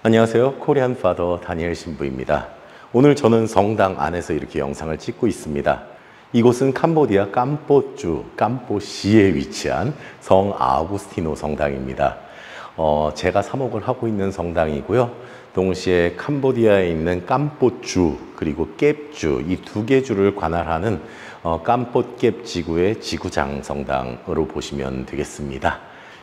안녕하세요. 코리안 파더 다니엘 신부입니다. 오늘 저는 성당 안에서 이렇게 영상을 찍고 있습니다. 이곳은 캄보디아 캄뽀주, 캄뽀시에 위치한 성 아우구스티노 성당입니다. 제가 사목을 하고 있는 성당이고요. 동시에 캄보디아에 있는 캄뽀주 그리고 깹주 이 두 개 주를 관할하는 캄뽀깹 지구의 지구장 성당으로 보시면 되겠습니다.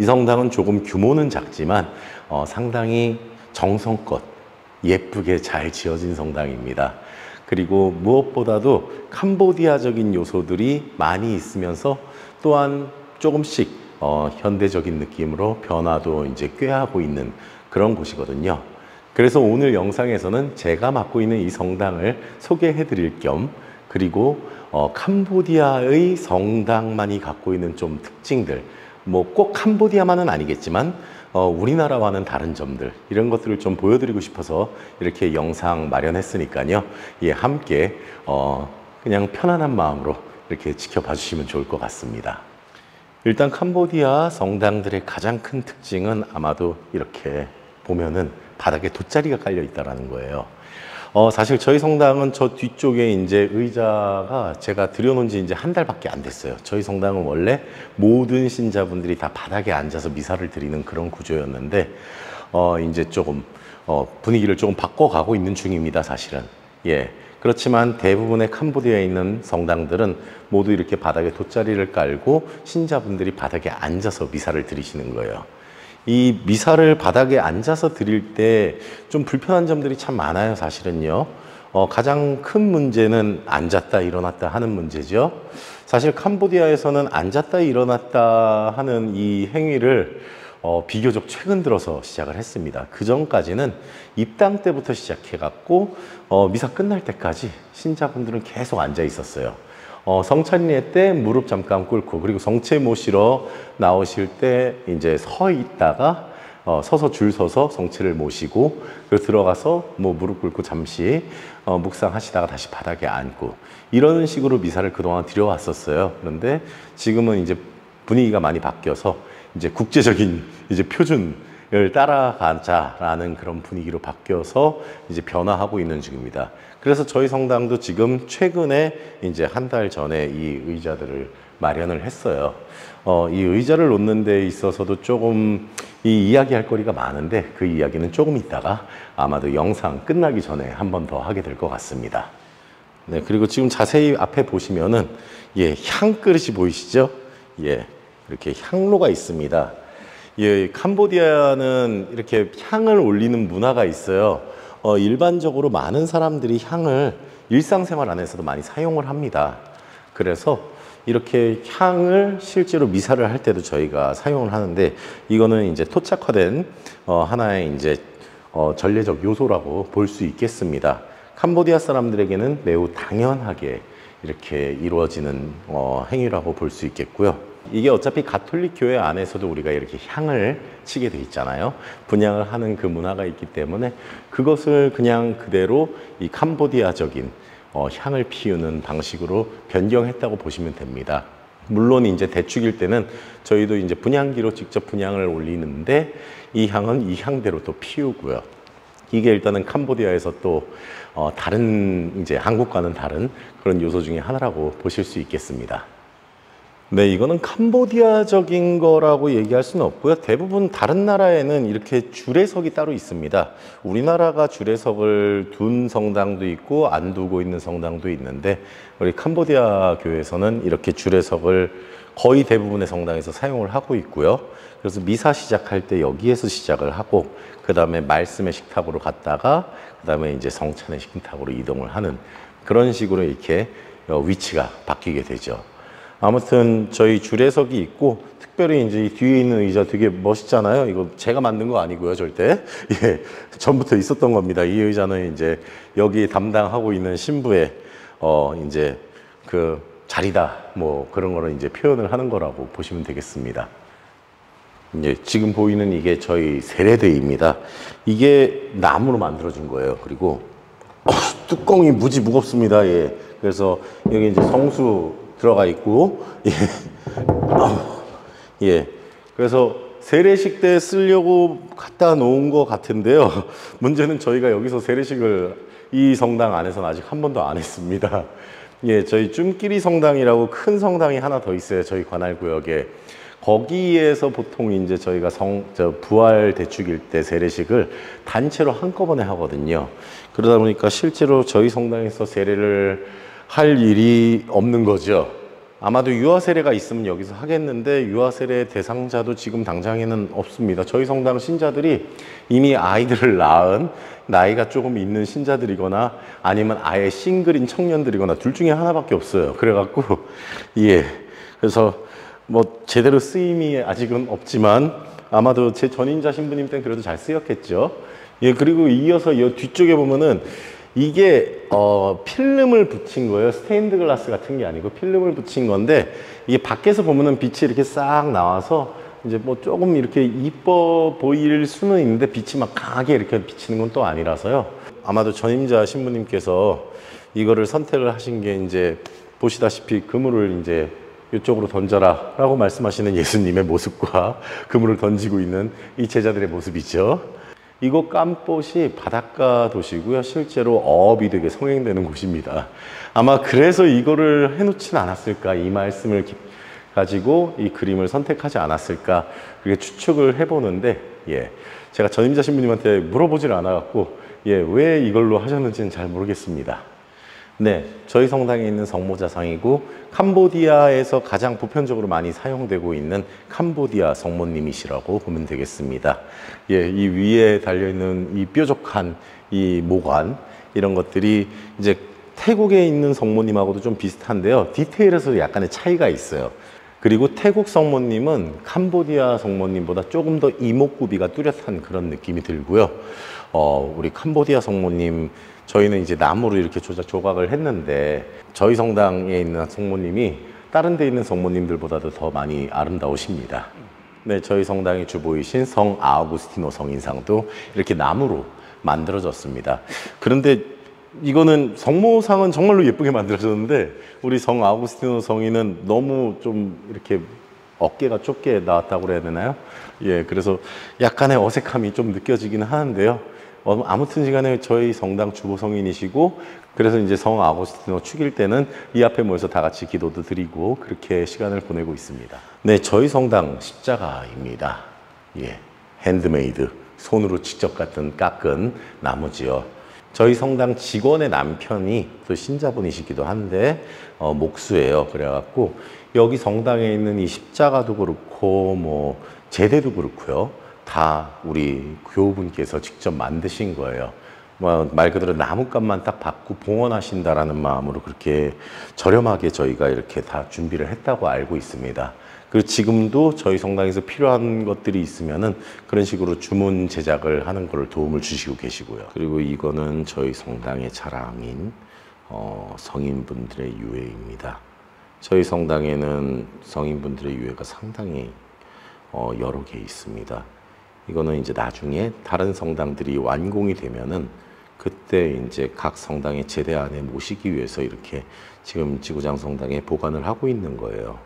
이 성당은 조금 규모는 작지만 상당히 정성껏 예쁘게 잘 지어진 성당입니다. 그리고 무엇보다도 캄보디아적인 요소들이 많이 있으면서 또한 조금씩 현대적인 느낌으로 변화도 이제 꾀하고 있는 그런 곳이거든요. 그래서 오늘 영상에서는 제가 맡고 있는 이 성당을 소개해 드릴 겸 그리고 캄보디아의 성당만이 갖고 있는 좀 특징들, 뭐 꼭 캄보디아만은 아니겠지만 우리나라와는 다른 점들 이런 것들을 좀 보여드리고 싶어서 이렇게 영상 마련했으니까요. 예, 함께 그냥 편안한 마음으로 이렇게 지켜봐 주시면 좋을 것 같습니다. 일단 캄보디아 성당들의 가장 큰 특징은 아마도 이렇게 보면은 바닥에 돗자리가 깔려 있다는 거예요. 사실 저희 성당은 저 뒤쪽에 이제 의자가 제가 들여놓은 지 이제 한 달밖에 안 됐어요. 저희 성당은 원래 모든 신자분들이 다 바닥에 앉아서 미사를 드리는 그런 구조였는데, 이제 조금, 분위기를 조금 바꿔가고 있는 중입니다, 사실은. 예. 그렇지만 대부분의 캄보디아에 있는 성당들은 모두 이렇게 바닥에 돗자리를 깔고 신자분들이 바닥에 앉아서 미사를 드리시는 거예요. 이 미사를 바닥에 앉아서 드릴 때 좀 불편한 점들이 참 많아요, 사실은요. 가장 큰 문제는 앉았다 일어났다 하는 문제죠. 사실 캄보디아에서는 앉았다 일어났다 하는 이 행위를 비교적 최근 들어서 시작을 했습니다. 그 전까지는 입당 때부터 시작해 갖고 미사 끝날 때까지 신자분들은 계속 앉아 있었어요. 성찬례 때 무릎 잠깐 꿇고, 그리고 성체 모시러 나오실 때 이제 서 있다가 서서 줄 서서 성체를 모시고, 그리고 들어가서 뭐 무릎 꿇고 잠시 묵상하시다가 다시 바닥에 앉고, 이런 식으로 미사를 그동안 드려왔었어요. 그런데 지금은 이제 분위기가 많이 바뀌어서 이제 국제적인 이제 표준을 따라가자라는 그런 분위기로 바뀌어서 이제 변화하고 있는 중입니다. 그래서 저희 성당도 지금 최근에 이제 한 달 전에 이 의자들을 마련을 했어요. 이 의자를 놓는 데 있어서도 조금 이 이야기할 거리가 많은데 그 이야기는 조금 있다가 아마도 영상 끝나기 전에 한 번 더 하게 될 것 같습니다. 네, 그리고 지금 자세히 앞에 보시면은 예, 향 그릇이 보이시죠? 예, 이렇게 향로가 있습니다. 예, 캄보디아는 이렇게 향을 올리는 문화가 있어요. 일반적으로 많은 사람들이 향을 일상생활 안에서도 많이 사용을 합니다. 그래서 이렇게 향을 실제로 미사를 할 때도 저희가 사용을 하는데, 이거는 이제 토착화된 하나의 이제 전례적 요소라고 볼 수 있겠습니다. 캄보디아 사람들에게는 매우 당연하게 이렇게 이루어지는 행위라고 볼 수 있겠고요. 이게 어차피 가톨릭 교회 안에서도 우리가 이렇게 향을 치게 돼 있잖아요. 분향을 하는 그 문화가 있기 때문에 그것을 그냥 그대로 이 캄보디아적인 향을 피우는 방식으로 변경했다고 보시면 됩니다. 물론 이제 대축일 때는 저희도 이제 분향기로 직접 분향을 올리는데 이 향은 이 향대로 또 피우고요. 이게 일단은 캄보디아에서 또 다른 이제 한국과는 다른 그런 요소 중에 하나라고 보실 수 있겠습니다. 네, 이거는 캄보디아적인 거라고 얘기할 수는 없고요. 대부분 다른 나라에는 이렇게 주례석이 따로 있습니다. 우리나라가 주례석을 둔 성당도 있고 안 두고 있는 성당도 있는데, 우리 캄보디아 교회에서는 이렇게 주례석을 거의 대부분의 성당에서 사용을 하고 있고요. 그래서 미사 시작할 때 여기에서 시작을 하고, 그 다음에 말씀의 식탁으로 갔다가 그 다음에 이제 성찬의 식탁으로 이동을 하는 그런 식으로 이렇게 위치가 바뀌게 되죠. 아무튼 저희 주례석이 있고, 특별히 이제 뒤에 있는 의자 되게 멋있잖아요. 이거 제가 만든 거 아니고요, 절대. 예, 전부터 있었던 겁니다. 이 의자는 이제 여기 담당하고 있는 신부의 이제 그 자리다, 뭐 그런 거를 이제 표현을 하는 거라고 보시면 되겠습니다. 이제 지금 보이는 이게 저희 세례대입니다. 이게 나무로 만들어진 거예요. 그리고 뚜껑이 무지 무겁습니다. 예, 그래서 여기 이제 성수 들어가 있고, 예. 예. 그래서 세례식 때 쓰려고 갖다 놓은 것 같은데요. 문제는 저희가 여기서 세례식을 이 성당 안에서는 아직 한 번도 안 했습니다. 예, 저희 쭌끼리 성당이라고 큰 성당이 하나 더 있어요. 저희 관할구역에. 거기에서 보통 이제 저희가 부활 대축일 때 세례식을 단체로 한꺼번에 하거든요. 그러다 보니까 실제로 저희 성당에서 세례를 할 일이 없는 거죠. 아마도 유아 세례가 있으면 여기서 하겠는데 유아 세례 대상자도 지금 당장에는 없습니다. 저희 성당 신자들이 이미 아이들을 낳은 나이가 조금 있는 신자들이거나 아니면 아예 싱글인 청년들이거나 둘 중에 하나밖에 없어요. 그래갖고 예, 그래서 뭐 제대로 쓰임이 아직은 없지만 아마도 제 전임자 신부님 때는 그래도 잘 쓰였겠죠. 예, 그리고 이어서 이 뒤쪽에 보면은 이게 필름을 붙인 거예요. 스테인드 글라스 같은 게 아니고 필름을 붙인 건데 이게 밖에서 보면은 빛이 이렇게 싹 나와서 이제 뭐 조금 이렇게 이뻐 보일 수는 있는데 빛이 막 강하게 이렇게 비치는 건 또 아니라서요. 아마도 전임자 신부님께서 이거를 선택을 하신 게 이제 보시다시피 그물을 이제 이쪽으로 던져라 라고 말씀하시는 예수님의 모습과 그물을 던지고 있는 이 제자들의 모습이죠. 이곳 깜봇이 바닷가 도시고요. 실제로 어업이 되게 성행되는 곳입니다. 아마 그래서 이거를 해놓진 않았을까, 이 말씀을 가지고 이 그림을 선택하지 않았을까, 그렇게 추측을 해보는데, 예, 제가 전임자 신부님한테 물어보질 않아갖고, 예, 왜 이걸로 하셨는지는 잘 모르겠습니다. 네, 저희 성당에 있는 성모자상이고 캄보디아에서 가장 보편적으로 많이 사용되고 있는 캄보디아 성모님이시라고 보면 되겠습니다. 예, 이 위에 달려있는 이 뾰족한 이 모관 이런 것들이 이제 태국에 있는 성모님하고도 좀 비슷한데요. 디테일에서 약간의 차이가 있어요. 그리고 태국 성모님은 캄보디아 성모님보다 조금 더 이목구비가 뚜렷한 그런 느낌이 들고요. 우리 캄보디아 성모님 저희는 이제 나무로 이렇게 조각을 했는데 저희 성당에 있는 성모님이 다른 데 있는 성모님들보다도 더 많이 아름다우십니다. 네, 저희 성당의 주보이신 성 아우구스티노 성인상도 이렇게 나무로 만들어졌습니다. 그런데 이거는 성모상은 정말로 예쁘게 만들어졌는데 우리 성 아우구스티노 성인은 너무 좀 이렇게 어깨가 좁게 나왔다고 그래야 되나요? 예, 그래서 약간의 어색함이 좀 느껴지긴 하는데요. 아무튼 시간에 저희 성당 주보 성인이시고 그래서 이제 성 아우구스티노 축일 때는 이 앞에 모여서 다 같이 기도도 드리고 그렇게 시간을 보내고 있습니다. 네, 저희 성당 십자가입니다. 예, 핸드메이드, 손으로 직접 깎은 나무지요. 저희 성당 직원의 남편이 또 신자분이시기도 한데 목수예요. 그래갖고 여기 성당에 있는 이 십자가도 그렇고 뭐 제대도 그렇고요. 다 우리 교우분께서 직접 만드신 거예요. 말 그대로 나뭇값만 딱 받고 봉헌하신다라는 마음으로 그렇게 저렴하게 저희가 이렇게 다 준비를 했다고 알고 있습니다. 그리고 지금도 저희 성당에서 필요한 것들이 있으면은 그런 식으로 주문 제작을 하는 걸 도움을 주시고 계시고요. 그리고 이거는 저희 성당의 자랑인 성인분들의 유해입니다. 저희 성당에는 성인분들의 유해가 상당히 여러 개 있습니다. 이거는 이제 나중에 다른 성당들이 완공이 되면은 그때 이제 각 성당의 제대 안에 모시기 위해서 이렇게 지금 지구장 성당에 보관을 하고 있는 거예요.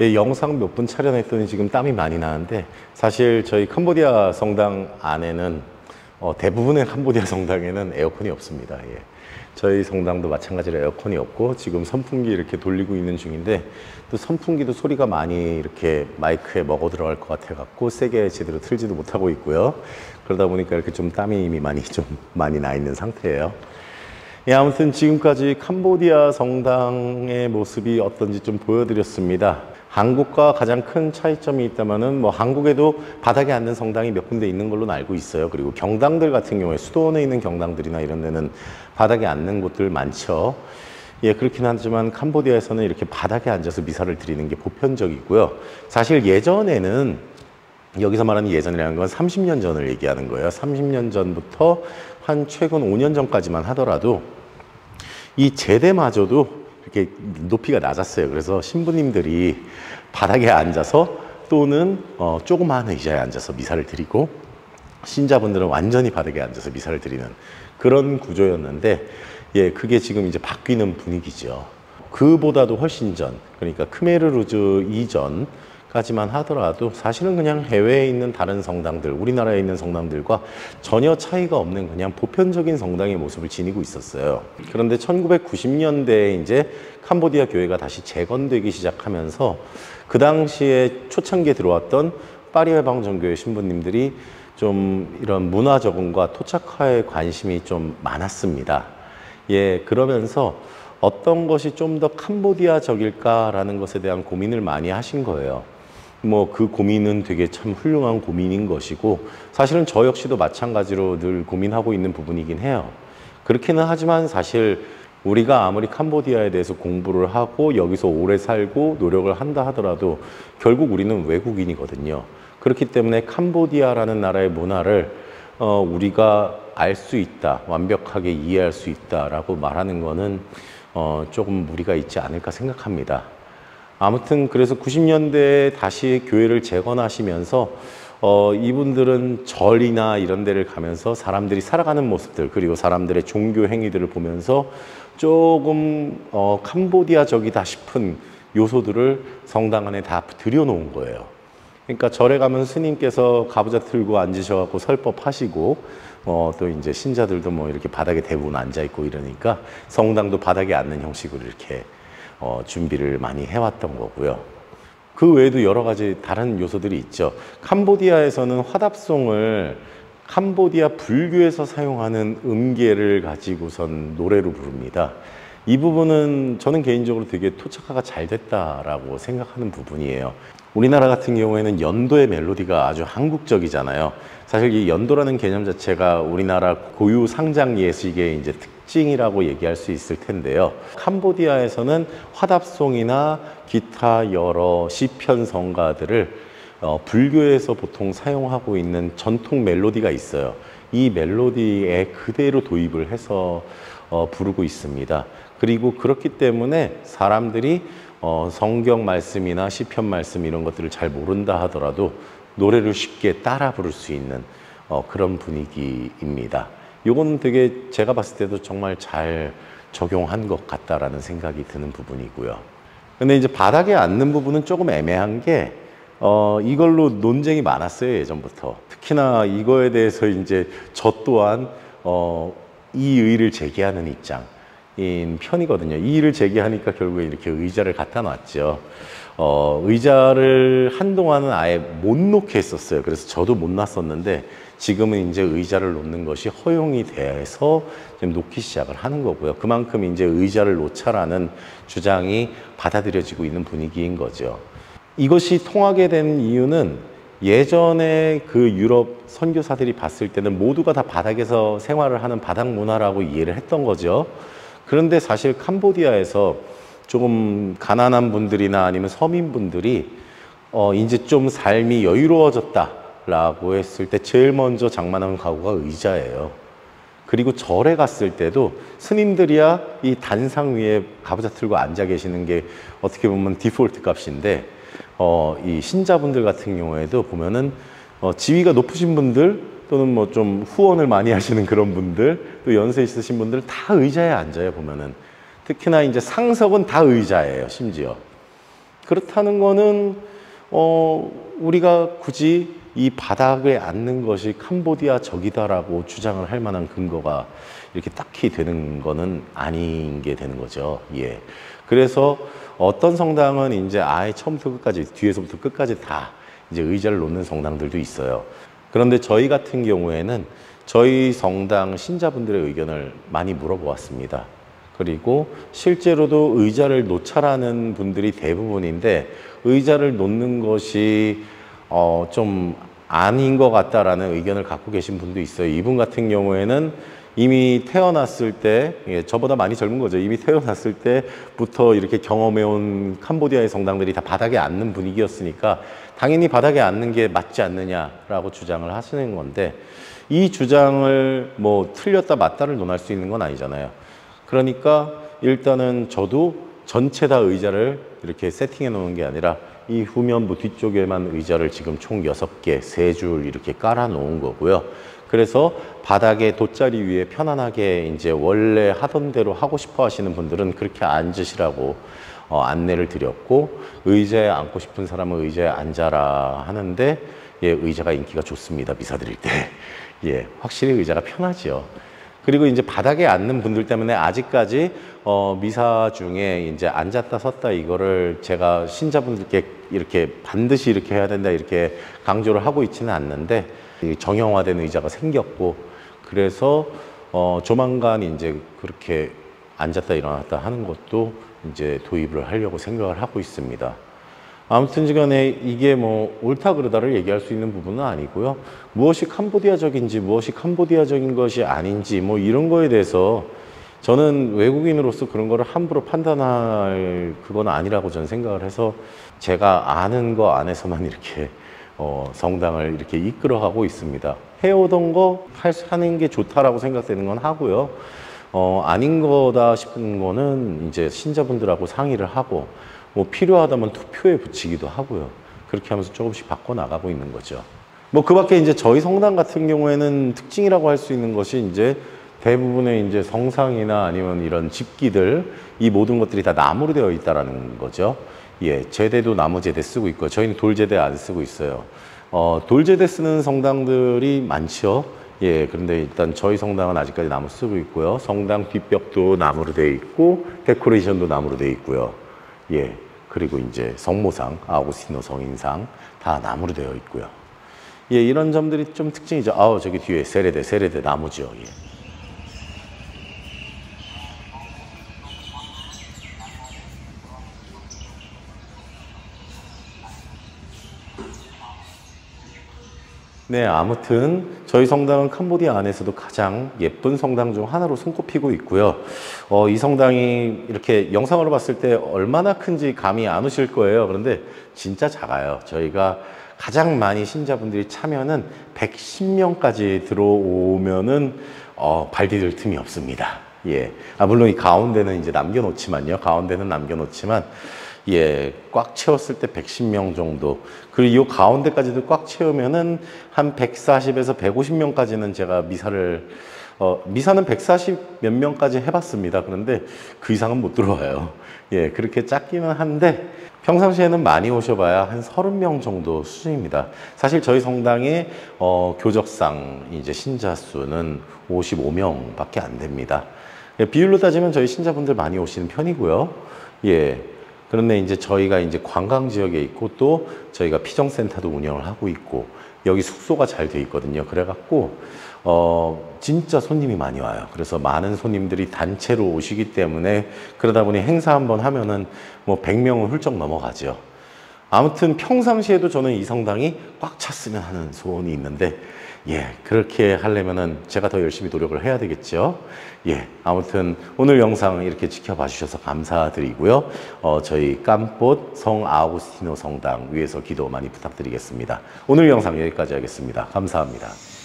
예, 영상 몇 분 촬영했더니 지금 땀이 많이 나는데 사실 저희 캄보디아 성당 안에는 대부분의 캄보디아 성당에는 에어컨이 없습니다. 예. 저희 성당도 마찬가지로 에어컨이 없고 지금 선풍기 이렇게 돌리고 있는 중인데 또 선풍기도 소리가 많이 이렇게 마이크에 먹어 들어갈 것 같아 갖고 세게 제대로 틀지도 못하고 있고요. 그러다 보니까 이렇게 좀 땀이 이미 많이 나 있는 상태예요. 예, 아무튼 지금까지 캄보디아 성당의 모습이 어떤지 좀 보여드렸습니다. 한국과 가장 큰 차이점이 있다면은 뭐 한국에도 바닥에 앉는 성당이 몇 군데 있는 걸로 알고 있어요. 그리고 경당들 같은 경우에 수도원에 있는 경당들이나 이런 데는 바닥에 앉는 곳들 많죠. 예, 그렇긴 하지만 캄보디아에서는 이렇게 바닥에 앉아서 미사를 드리는 게 보편적이고요. 사실 예전에는 여기서 말하는 예전이라는 건 30년 전을 얘기하는 거예요. 30년 전부터 한 최근 5년 전까지만 하더라도 이 제대마저도 이렇게 높이가 낮았어요. 그래서 신부님들이 바닥에 앉아서 또는 조그마한 의자에 앉아서 미사를 드리고 신자분들은 완전히 바닥에 앉아서 미사를 드리는 그런 구조였는데 예, 그게 지금 이제 바뀌는 분위기죠. 그보다도 훨씬 전, 그러니까 크메르루즈 이전 까지만 하더라도 사실은 그냥 해외에 있는 다른 성당들, 우리나라에 있는 성당들과 전혀 차이가 없는 그냥 보편적인 성당의 모습을 지니고 있었어요. 그런데 1990년대에 이제 캄보디아 교회가 다시 재건되기 시작하면서 그 당시에 초창기에 들어왔던 파리해방정교회 신부님들이 좀 이런 문화 적응과 토착화에 관심이 좀 많았습니다. 예, 그러면서 어떤 것이 좀 더 캄보디아적일까라는 것에 대한 고민을 많이 하신 거예요. 뭐 그 고민은 되게 참 훌륭한 고민인 것이고 사실은 저 역시도 마찬가지로 늘 고민하고 있는 부분이긴 해요. 그렇기는 하지만 사실 우리가 아무리 캄보디아에 대해서 공부를 하고 여기서 오래 살고 노력을 한다 하더라도 결국 우리는 외국인이거든요. 그렇기 때문에 캄보디아라는 나라의 문화를 우리가 알 수 있다, 완벽하게 이해할 수 있다라고 말하는 거는 조금 무리가 있지 않을까 생각합니다. 아무튼 그래서 90년대에 다시 교회를 재건하시면서 이분들은 절이나 이런 데를 가면서 사람들이 살아가는 모습들 그리고 사람들의 종교 행위들을 보면서 조금 캄보디아적이다 싶은 요소들을 성당 안에 다 들여놓은 거예요. 그러니까 절에 가면 스님께서 가부좌 틀고 앉으셔갖고 설법하시고 또 이제 신자들도 뭐 이렇게 바닥에 대부분 앉아 있고 이러니까 성당도 바닥에 앉는 형식으로 이렇게 준비를 많이 해왔던 거고요. 그 외에도 여러 가지 다른 요소들이 있죠. 캄보디아에서는 화답송을 캄보디아 불교에서 사용하는 음계를 가지고선 노래로 부릅니다. 이 부분은 저는 개인적으로 되게 토착화가 잘 됐다라고 생각하는 부분이에요. 우리나라 같은 경우에는 연도의 멜로디가 아주 한국적이잖아요. 사실 이 연도라는 개념 자체가 우리나라 고유 상장 예식의 이제 특징이라고 얘기할 수 있을 텐데요. 캄보디아에서는 화답송이나 기타 여러 시편 성가들을 불교에서 보통 사용하고 있는 전통 멜로디가 있어요. 이 멜로디에 그대로 도입을 해서 부르고 있습니다. 그리고 그렇기 때문에 사람들이 성경 말씀이나 시편 말씀 이런 것들을 잘 모른다 하더라도 노래를 쉽게 따라 부를 수 있는 그런 분위기입니다. 이건 되게 제가 봤을 때도 정말 잘 적용한 것 같다라는 생각이 드는 부분이고요. 근데 이제 바닥에 앉는 부분은 조금 애매한 게 이걸로 논쟁이 많았어요, 예전부터. 특히나 이거에 대해서 이제 저 또한 이의를 제기하는 입장인 편이거든요. 이의를 제기하니까 결국에 이렇게 의자를 갖다 놨죠. 의자를 한동안은 아예 못 놓게 했었어요. 그래서 저도 못 놨었는데 지금은 이제 의자를 놓는 것이 허용이 돼서 지금 놓기 시작을 하는 거고요. 그만큼 이제 의자를 놓자라는 주장이 받아들여지고 있는 분위기인 거죠. 이것이 통하게 된 이유는 예전에 그 유럽 선교사들이 봤을 때는 모두가 다 바닥에서 생활을 하는 바닥 문화라고 이해를 했던 거죠. 그런데 사실 캄보디아에서 조금 가난한 분들이나 아니면 서민분들이 이제 좀 삶이 여유로워졌다라고 했을 때 제일 먼저 장만한 가구가 의자예요. 그리고 절에 갔을 때도 스님들이야 이 단상 위에 가부좌 틀고 앉아 계시는 게 어떻게 보면 디폴트 값인데 이 신자분들 같은 경우에도 보면은 지위가 높으신 분들 또는 뭐 좀 후원을 많이 하시는 그런 분들 또 연세 있으신 분들 다 의자에 앉아요. 보면은 특히나 이제 상석은 다 의자예요. 심지어 그렇다는 거는 우리가 굳이 이 바닥에 앉는 것이 캄보디아적이다라고 주장을 할 만한 근거가 이렇게 딱히 되는 거는 아닌 게 되는 거죠. 예. 그래서 어떤 성당은 이제 아예 처음부터 끝까지, 뒤에서부터 끝까지 다 이제 의자를 놓는 성당들도 있어요. 그런데 저희 같은 경우에는 저희 성당 신자분들의 의견을 많이 물어보았습니다. 그리고 실제로도 의자를 놓자라는 분들이 대부분인데 의자를 놓는 것이 좀 아닌 것 같다라는 의견을 갖고 계신 분도 있어요. 이분 같은 경우에는 이미 태어났을 때, 저보다 많이 젊은 거죠. 이미 태어났을 때부터 이렇게 경험해온 캄보디아의 성당들이 다 바닥에 앉는 분위기였으니까 당연히 바닥에 앉는 게 맞지 않느냐라고 주장을 하시는 건데 이 주장을 뭐 틀렸다 맞다를 논할 수 있는 건 아니잖아요. 그러니까 일단은 저도 전체 다 의자를 이렇게 세팅해 놓은 게 아니라 이 후면부 뒤쪽에만 의자를 지금 총 6개, 3줄 이렇게 깔아 놓은 거고요. 그래서 바닥에 돗자리 위에 편안하게 이제 원래 하던 대로 하고 싶어 하시는 분들은 그렇게 앉으시라고 안내를 드렸고, 의자에 앉고 싶은 사람은 의자에 앉아라 하는데, 예, 의자가 인기가 좋습니다. 미사 드릴 때. 예, 확실히 의자가 편하지요. 그리고 이제 바닥에 앉는 분들 때문에 아직까지 미사 중에 이제 앉았다 섰다 이거를 제가 신자분들께 이렇게 반드시 이렇게 해야 된다 이렇게 강조를 하고 있지는 않는데, 정형화된 의자가 생겼고, 그래서 조만간 이제 그렇게 앉았다 일어났다 하는 것도 이제 도입을 하려고 생각을 하고 있습니다. 아무튼 간에 이게 뭐 옳다 그르다를 얘기할 수 있는 부분은 아니고요. 무엇이 캄보디아적인지 무엇이 캄보디아적인 것이 아닌지 뭐 이런 거에 대해서 저는 외국인으로서 그런 거를 함부로 판단할 그건 아니라고 저는 생각을 해서, 제가 아는 거 안에서만 이렇게 성당을 이렇게 이끌어가고 있습니다. 해오던 거 하는 게 좋다라고 생각되는 건 하고요. 아닌 거다 싶은 거는 이제 신자분들하고 상의를 하고, 뭐 필요하다면 투표에 붙이기도 하고요. 그렇게 하면서 조금씩 바꿔나가고 있는 거죠. 뭐 그 밖에 이제 저희 성당 같은 경우에는 특징이라고 할 수 있는 것이 이제 대부분의 이제 성상이나 아니면 이런 집기들, 이 모든 것들이 다 나무로 되어 있다라는 거죠. 예, 제대도 나무 제대 쓰고 있고, 저희는 돌 제대 안 쓰고 있어요. 돌 제대 쓰는 성당들이 많죠. 예, 그런데 일단 저희 성당은 아직까지 나무 쓰고 있고요. 성당 뒷벽도 나무로 되어 있고, 데코레이션도 나무로 되어 있고요. 예, 그리고 이제 성모상, 아우구스티노 성인상 다 나무로 되어 있고요. 예, 이런 점들이 좀 특징이죠. 저기 뒤에 세레대 나무죠. 예. 네, 아무튼 저희 성당은 캄보디아 안에서도 가장 예쁜 성당 중 하나로 손꼽히고 있고요. 이 성당이 이렇게 영상으로 봤을 때 얼마나 큰지 감이 안 오실 거예요. 그런데 진짜 작아요. 저희가 가장 많이 신자분들이 차면은 110명까지 들어오면은 발 디딜 틈이 없습니다. 예, 물론 이 가운데는 이제 남겨놓지만요. 가운데는 남겨놓지만, 예, 꽉 채웠을 때 110명 정도. 그리고 이 가운데까지도 꽉 채우면은 한 140에서 150명까지는 제가 미사는 140 몇 명까지 해봤습니다. 그런데 그 이상은 못 들어와요. 예, 그렇게 작기는 한데, 평상시에는 많이 오셔봐야 한 30명 정도 수준입니다. 사실 저희 성당의 교적상 이제 신자 수는 55명밖에 안 됩니다. 예, 비율로 따지면 저희 신자분들 많이 오시는 편이고요. 예. 그런데 이제 저희가 이제 관광 지역에 있고, 또 저희가 피정센터도 운영을 하고 있고, 여기 숙소가 잘 돼 있거든요. 그래갖고 진짜 손님이 많이 와요. 그래서 많은 손님들이 단체로 오시기 때문에, 그러다 보니 행사 한번 하면은 뭐 100명은 훌쩍 넘어가죠. 아무튼 평상시에도 저는 이 성당이 꽉 찼으면 하는 소원이 있는데, 예, 그렇게 하려면은 제가 더 열심히 노력을 해야 되겠죠. 예, 아무튼 오늘 영상 이렇게 지켜봐 주셔서 감사드리고요. 저희 깜꽃 성 아우구스티노 성당 위에서 기도 많이 부탁드리겠습니다. 오늘 영상 여기까지 하겠습니다. 감사합니다.